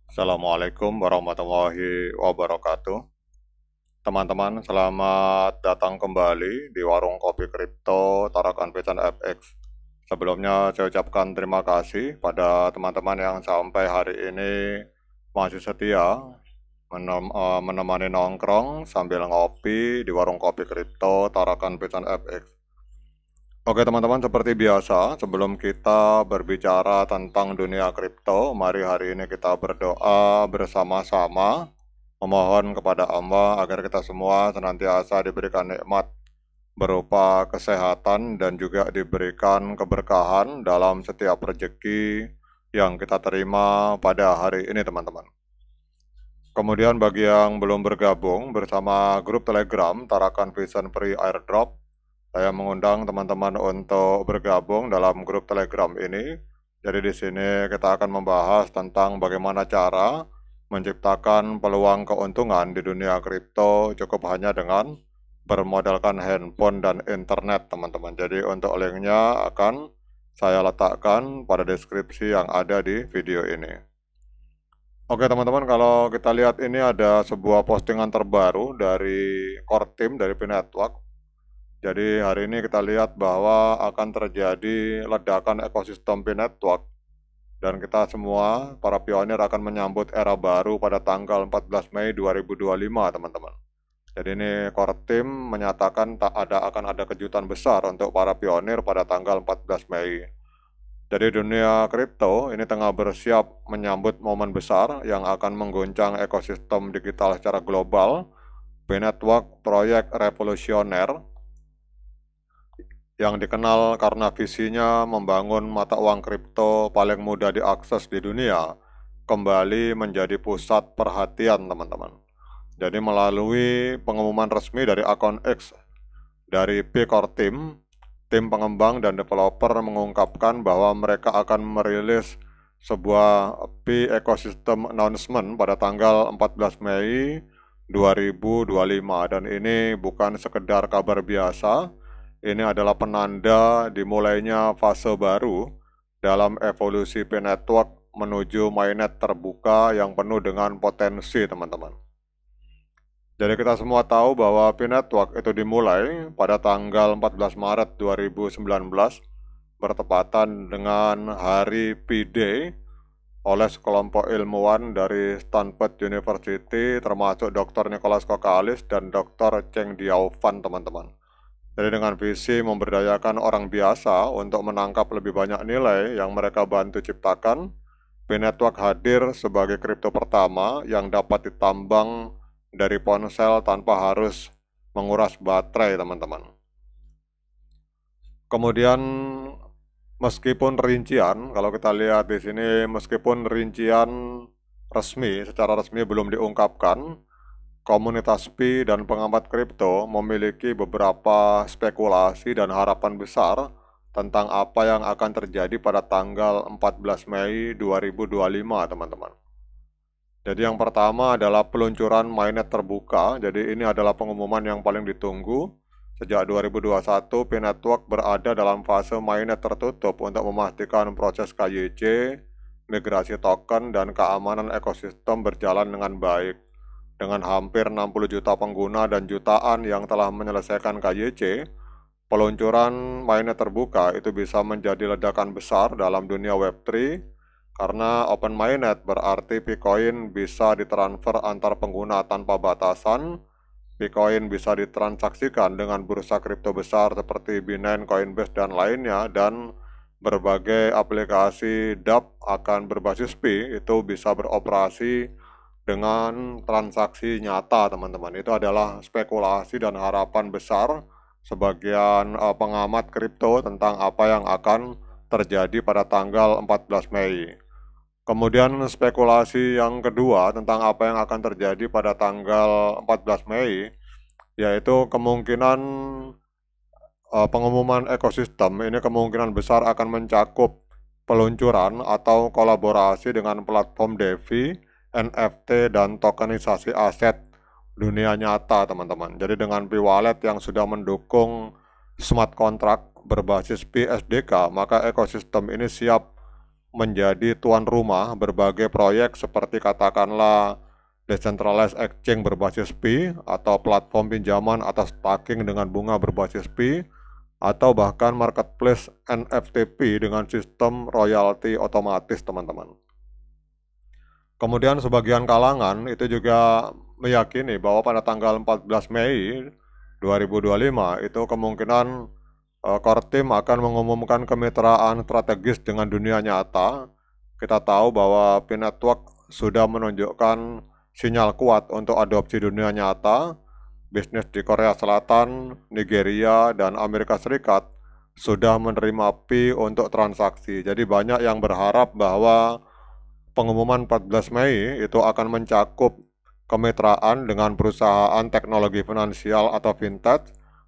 Assalamualaikum warahmatullahi wabarakatuh. Teman-teman, selamat datang kembali di Warung Kopi Kripto Tarakan Pecan FX. Sebelumnya saya ucapkan terima kasih pada teman-teman yang sampai hari ini masih setia menemani nongkrong sambil ngopi di Warung Kopi Kripto Tarakan Pecan FX. Oke teman-teman, seperti biasa, sebelum kita berbicara tentang dunia kripto, mari hari ini kita berdoa bersama-sama, memohon kepada Allah agar kita semua senantiasa diberikan nikmat berupa kesehatan dan juga diberikan keberkahan dalam setiap rezeki yang kita terima pada hari ini teman-teman. Kemudian bagi yang belum bergabung bersama grup Telegram Tarakan Vision Free Airdrop, saya mengundang teman-teman untuk bergabung dalam grup Telegram ini. Jadi di sini kita akan membahas tentang bagaimana cara menciptakan peluang keuntungan di dunia kripto cukup hanya dengan bermodalkan handphone dan internet, teman-teman. Jadi untuk linknya akan saya letakkan pada deskripsi yang ada di video ini. Oke teman-teman, kalau kita lihat ini ada sebuah postingan terbaru dari core team dari P-Network. Jadi hari ini kita lihat bahwa akan terjadi ledakan ekosistem P-Network dan kita semua, para pionir akan menyambut era baru pada tanggal 14 Mei 2025, teman-teman. Jadi ini core team menyatakan akan ada kejutan besar untuk para pionir pada tanggal 14 Mei. Jadi dunia kripto ini tengah bersiap menyambut momen besar yang akan mengguncang ekosistem digital secara global. P-Network proyek revolusioner yang dikenal karena visinya membangun mata uang kripto paling mudah diakses di dunia, kembali menjadi pusat perhatian teman-teman. Jadi melalui pengumuman resmi dari akun X dari P-Core Team, tim pengembang dan developer mengungkapkan bahwa mereka akan merilis sebuah P Ecosystem Announcement pada tanggal 14 Mei 2025 dan ini bukan sekedar kabar biasa. Ini adalah penanda dimulainya fase baru dalam evolusi P-Network menuju mainnet terbuka yang penuh dengan potensi, teman-teman. Jadi kita semua tahu bahwa P-Network itu dimulai pada tanggal 14 Maret 2019 bertepatan dengan hari P-Day oleh sekelompok ilmuwan dari Stanford University termasuk Dr. Nicholas Kokalis dan Dr. Cheng Diaofan, teman-teman. Jadi dengan visi memberdayakan orang biasa untuk menangkap lebih banyak nilai yang mereka bantu ciptakan, P-Network hadir sebagai kripto pertama yang dapat ditambang dari ponsel tanpa harus menguras baterai, teman-teman. Kemudian meskipun rincian, kalau kita lihat di sini, meskipun rincian secara resmi belum diungkapkan, komunitas Pi dan pengamat kripto memiliki beberapa spekulasi dan harapan besar tentang apa yang akan terjadi pada tanggal 14 Mei 2025, teman-teman. Jadi yang pertama adalah peluncuran mainnet terbuka. Jadi ini adalah pengumuman yang paling ditunggu. Sejak 2021, P-Network berada dalam fase mainnet tertutup untuk memastikan proses KYC, migrasi token, dan keamanan ekosistem berjalan dengan baik. Dengan hampir 60 juta pengguna dan jutaan yang telah menyelesaikan KYC, peluncuran mainnet terbuka itu bisa menjadi ledakan besar dalam dunia Web3 karena open mainnet berarti Bitcoin bisa ditransfer antar pengguna tanpa batasan. Bitcoin bisa ditransaksikan dengan bursa kripto besar seperti Binance, Coinbase, dan lainnya, dan berbagai aplikasi dApp akan berbasis Pi itu bisa beroperasi dengan transaksi nyata, teman-teman. Itu adalah spekulasi dan harapan besar sebagian pengamat kripto tentang apa yang akan terjadi pada tanggal 14 Mei. Kemudian spekulasi yang kedua tentang apa yang akan terjadi pada tanggal 14 Mei, yaitu kemungkinan pengumuman ekosistem ini kemungkinan besar akan mencakup peluncuran atau kolaborasi dengan platform DeFi, NFT, dan tokenisasi aset dunia nyata, teman-teman. Jadi dengan P-Wallet yang sudah mendukung smart contract berbasis PSDK, maka ekosistem ini siap menjadi tuan rumah berbagai proyek seperti katakanlah decentralized exchange berbasis Pi atau platform pinjaman atas staking dengan bunga berbasis Pi atau bahkan marketplace NFTP dengan sistem royalti otomatis, teman-teman. Kemudian sebagian kalangan itu juga meyakini bahwa pada tanggal 14 Mei 2025 itu kemungkinan core team akan mengumumkan kemitraan strategis dengan dunia nyata. Kita tahu bahwa Pi Network sudah menunjukkan sinyal kuat untuk adopsi dunia nyata. Bisnis di Korea Selatan, Nigeria, dan Amerika Serikat sudah menerima Pi untuk transaksi. Jadi banyak yang berharap bahwa pengumuman 14 Mei itu akan mencakup kemitraan dengan perusahaan teknologi finansial atau fintech,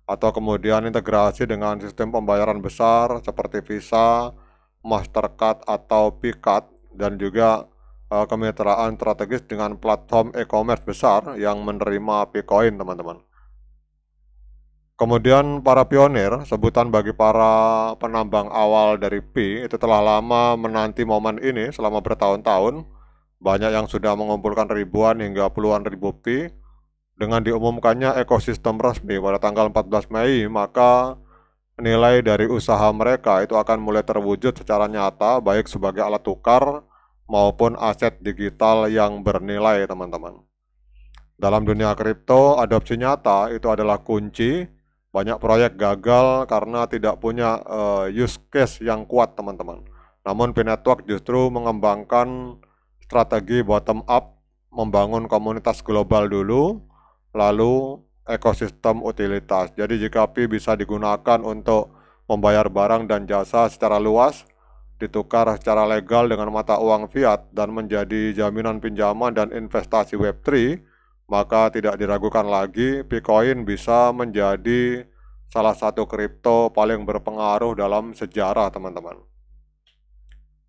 atau kemudian integrasi dengan sistem pembayaran besar seperti Visa, Mastercard, atau Picard, dan juga kemitraan strategis dengan platform e-commerce besar yang menerima Picoin, teman-teman. Kemudian para pionir, sebutan bagi para penambang awal dari Pi, itu telah lama menanti momen ini selama bertahun-tahun. Banyak yang sudah mengumpulkan ribuan hingga puluhan ribu Pi. Dengan diumumkannya ekosistem resmi pada tanggal 14 Mei, maka nilai dari usaha mereka itu akan mulai terwujud secara nyata, baik sebagai alat tukar maupun aset digital yang bernilai, teman-teman. Dalam dunia kripto, adopsi nyata itu adalah kunci. Banyak proyek gagal karena tidak punya use case yang kuat, teman-teman. Namun Pi Network justru mengembangkan strategi bottom up, membangun komunitas global dulu, lalu ekosistem utilitas. Jadi jika Pi bisa digunakan untuk membayar barang dan jasa secara luas, ditukar secara legal dengan mata uang fiat, dan menjadi jaminan pinjaman dan investasi Web3, maka tidak diragukan lagi Picoin bisa menjadi salah satu kripto paling berpengaruh dalam sejarah, teman-teman.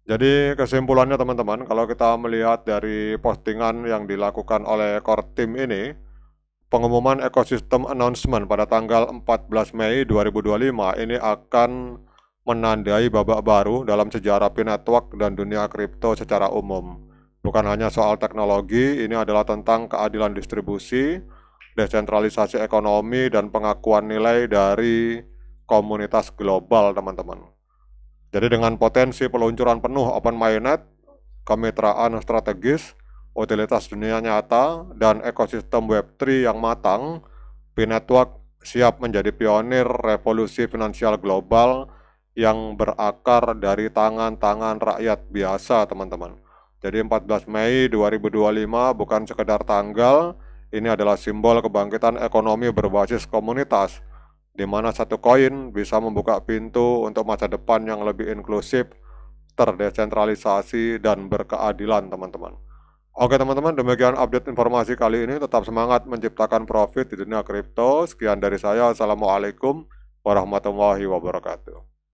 Jadi kesimpulannya, teman-teman, kalau kita melihat dari postingan yang dilakukan oleh core team ini, pengumuman ekosistem announcement pada tanggal 14 Mei 2025 ini akan menandai babak baru dalam sejarah Pi Network dan dunia kripto secara umum. Bukan hanya soal teknologi, ini adalah tentang keadilan distribusi, desentralisasi ekonomi, dan pengakuan nilai dari komunitas global, teman-teman. Jadi dengan potensi peluncuran penuh Open Mainnet, kemitraan strategis, utilitas dunia nyata, dan ekosistem Web3 yang matang, Pi Network siap menjadi pionir revolusi finansial global yang berakar dari tangan-tangan rakyat biasa, teman-teman. Jadi 14 Mei 2025 bukan sekedar tanggal, ini adalah simbol kebangkitan ekonomi berbasis komunitas, di mana satu koin bisa membuka pintu untuk masa depan yang lebih inklusif, terdesentralisasi, dan berkeadilan, teman-teman. Oke, teman-teman, demikian update informasi kali ini. Tetap semangat menciptakan profit di dunia kripto. Sekian dari saya. Assalamualaikum warahmatullahi wabarakatuh.